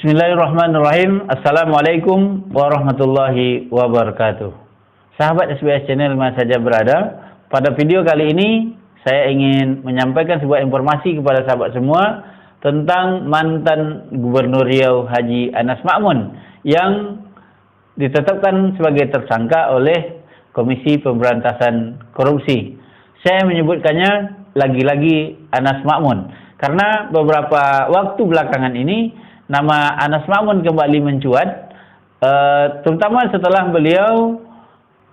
Bismillahirrahmanirrahim. Assalamualaikum warahmatullahi wabarakatuh. Sahabat SBS Channel mana saja berada, pada video kali ini saya ingin menyampaikan sebuah informasi kepada sahabat semua tentang mantan Gubernur Riau Haji Anas Ma'mun yang ditetapkan sebagai tersangka oleh Komisi Pemberantasan Korupsi. Saya menyebutkannya lagi-lagi Anas Ma'mun karena beberapa waktu belakangan ini nama Anas Ma'mun kembali mencuat, terutama setelah beliau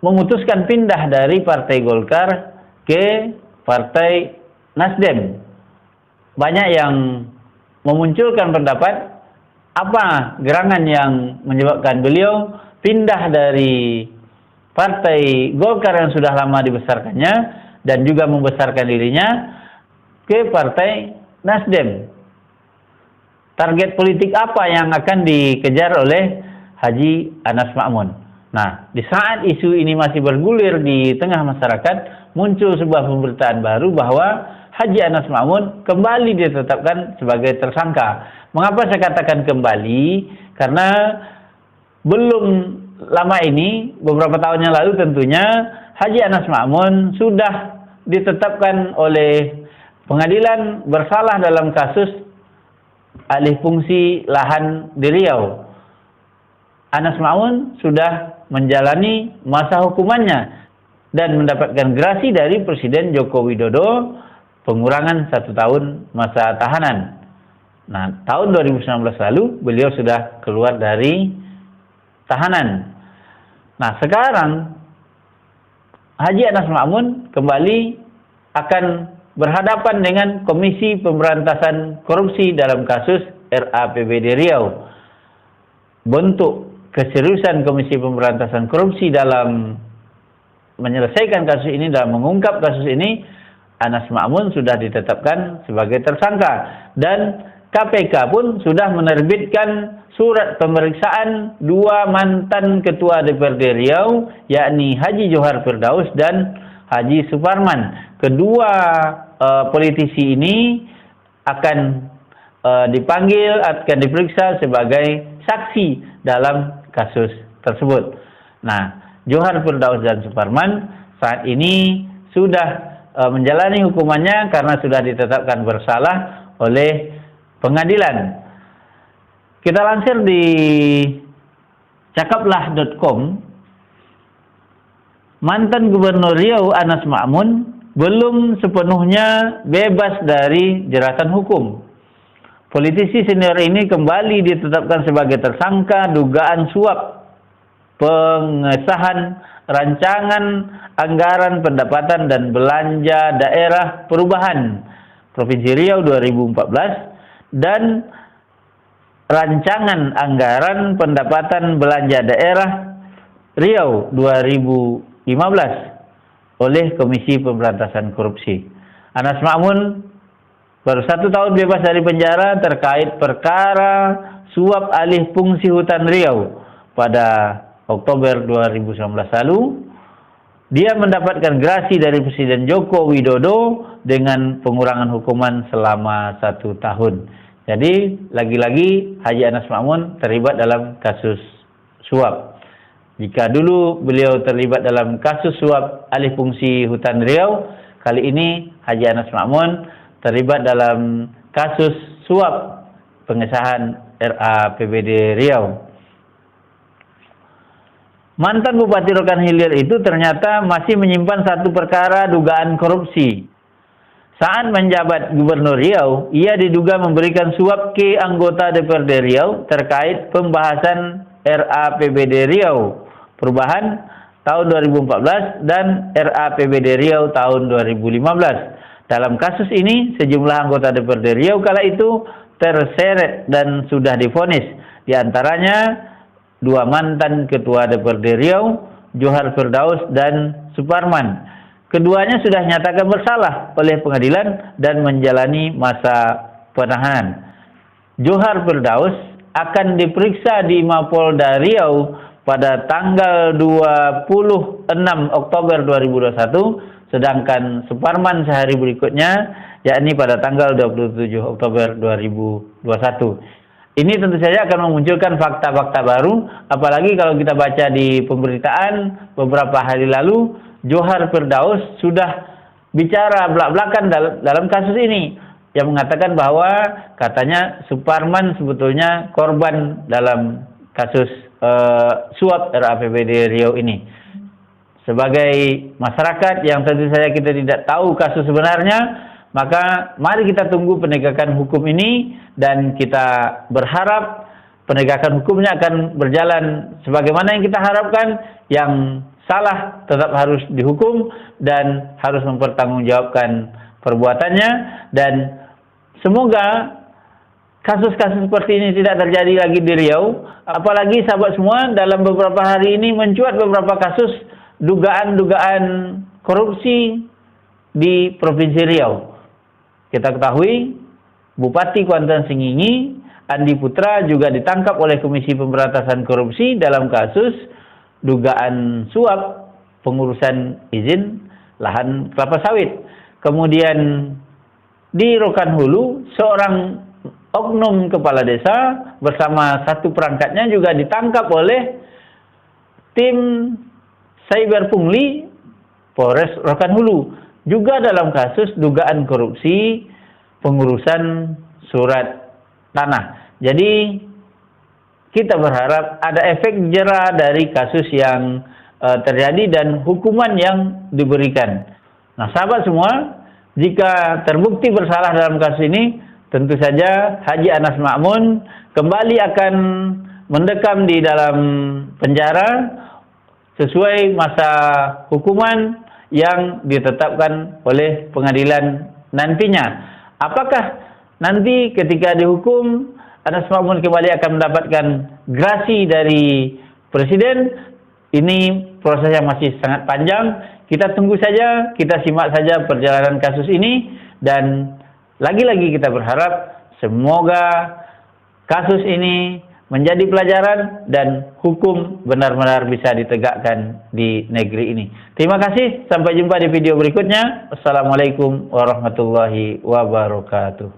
memutuskan pindah dari Partai Golkar ke Partai Nasdem. Banyak yang memunculkan pendapat apa gerangan yang menyebabkan beliau pindah dari Partai Golkar yang sudah lama dibesarkannya dan juga membesarkan dirinya ke Partai Nasdem. Target politik apa yang akan dikejar oleh Haji Anas Ma'mun? Nah, di saat isu ini masih bergulir di tengah masyarakat, muncul sebuah pemberitaan baru bahwa Haji Anas Ma'mun kembali ditetapkan sebagai tersangka. Mengapa saya katakan kembali? Karena belum lama ini, beberapa tahun yang lalu tentunya, Haji Anas Ma'mun sudah ditetapkan oleh pengadilan bersalah dalam kasus alih fungsi lahan di Riau. Anas Ma'mun sudah menjalani masa hukumannya dan mendapatkan gerasi dari Presiden Joko Widodo pengurangan 1 tahun masa tahanan. Nah, tahun 2019 lalu beliau sudah keluar dari tahanan. Nah, sekarang Haji Anas Ma'mun kembali akan berhadapan dengan Komisi Pemberantasan Korupsi dalam kasus RAPBD Riau. Bentuk keseriusan Komisi Pemberantasan Korupsi dalam menyelesaikan kasus ini, dalam mengungkap kasus ini, Anas Ma'mun sudah ditetapkan sebagai tersangka. Dan KPK pun sudah menerbitkan surat pemeriksaan 2 mantan Ketua DPRD Riau, yakni Haji Johar Firdaus dan Haji Suparman. Kedua politisi ini akan dipanggil, akan diperiksa sebagai saksi dalam kasus tersebut. Nah, Johar Firdaus dan Suparman saat ini sudah menjalani hukumannya karena sudah ditetapkan bersalah oleh pengadilan. Kita lansir di cakaplah.com, mantan Gubernur Riau Anas Ma'mun belum sepenuhnya bebas dari jeratan hukum. Politisi senior ini kembali ditetapkan sebagai tersangka dugaan suap pengesahan rancangan anggaran pendapatan dan belanja daerah perubahan Provinsi Riau 2014 dan rancangan anggaran pendapatan belanja daerah Riau 2015 oleh Komisi Pemberantasan Korupsi. Anas Ma'mun baru 1 tahun bebas dari penjara terkait perkara suap alih fungsi hutan Riau pada Oktober 2019 lalu. Dia mendapatkan gerasi dari Presiden Joko Widodo dengan pengurangan hukuman selama 1 tahun. Jadi, lagi-lagi Haji Anas Ma'mun terlibat dalam kasus suap. Jika dulu beliau terlibat dalam kasus suap alih fungsi hutan Riau, kali ini Haji Anas Ma'mun terlibat dalam kasus suap pengesahan RAPBD Riau. Mantan Bupati Rokan Hilir itu ternyata masih menyimpan 1 perkara dugaan korupsi. Saat menjabat Gubernur Riau, ia diduga memberikan suap ke anggota DPRD Riau terkait pembahasan RAPBD Riau Perubahan tahun 2014 dan RAPBD Riau tahun 2015. Dalam kasus ini, sejumlah anggota DPRD Riau kala itu terseret dan sudah divonis. Di antaranya 2 mantan Ketua DPRD Riau, Johar Firdaus dan Suparman. Keduanya sudah nyatakan bersalah oleh pengadilan dan menjalani masa penahanan. Johar Firdaus akan diperiksa di Mapolda Riau pada tanggal 26 Oktober 2021, sedangkan Suparman sehari berikutnya, yakni pada tanggal 27 Oktober 2021. Ini tentu saja akan memunculkan fakta-fakta baru, apalagi kalau kita baca di pemberitaan beberapa hari lalu, Johar Firdaus sudah bicara belak-belakan dalam kasus ini, yang mengatakan bahwa katanya Suparman sebetulnya korban dalam kasus suap RAPBD Riau ini. Sebagai masyarakat yang tentu saja kita tidak tahu kasus sebenarnya, maka mari kita tunggu penegakan hukum ini, dan kita berharap penegakan hukumnya akan berjalan sebagaimana yang kita harapkan. Yang salah tetap harus dihukum dan harus mempertanggungjawabkan perbuatannya, dan semoga kasus-kasus seperti ini tidak terjadi lagi di Riau. Apalagi sahabat semua, dalam beberapa hari ini mencuat beberapa kasus dugaan-dugaan korupsi di Provinsi Riau. Kita ketahui Bupati Kuantan Sengingi, Andi Putra, juga ditangkap oleh Komisi Pemberantasan Korupsi dalam kasus dugaan suap pengurusan izin lahan kelapa sawit. Kemudian di Rokan Hulu, seorang oknum kepala desa bersama satu perangkatnya juga ditangkap oleh tim Cyber Pungli Polres Rokan Hulu, juga dalam kasus dugaan korupsi pengurusan surat tanah. Jadi kita berharap ada efek jera dari kasus yang terjadi dan hukuman yang diberikan. Nah, sahabat semua, jika terbukti bersalah dalam kasus ini, tentu saja Haji Anas Ma'mun kembali akan mendekam di dalam penjara sesuai masa hukuman yang ditetapkan oleh pengadilan nantinya. Apakah nanti ketika dihukum Anas Ma'mun kembali akan mendapatkan grasi dari Presiden? Ini proses yang masih sangat panjang. Kita tunggu saja, kita simak saja perjalanan kasus ini, dan lagi-lagi kita berharap semoga kasus ini menjadi pelajaran dan hukum benar-benar bisa ditegakkan di negeri ini. Terima kasih, sampai jumpa di video berikutnya. Assalamualaikum warahmatullahi wabarakatuh.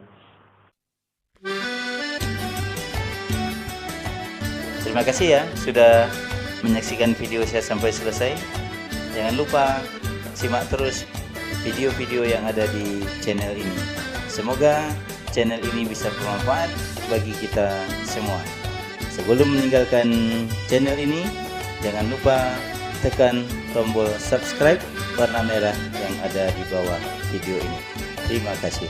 Terima kasih ya sudah menyaksikan video saya sampai selesai. Jangan lupa simak terus video-video yang ada di channel ini. Semoga channel ini bisa bermanfaat bagi kita semua. Sebelum meninggalkan channel ini, jangan lupa tekan tombol subscribe warna merah yang ada di bawah video ini. Terima kasih.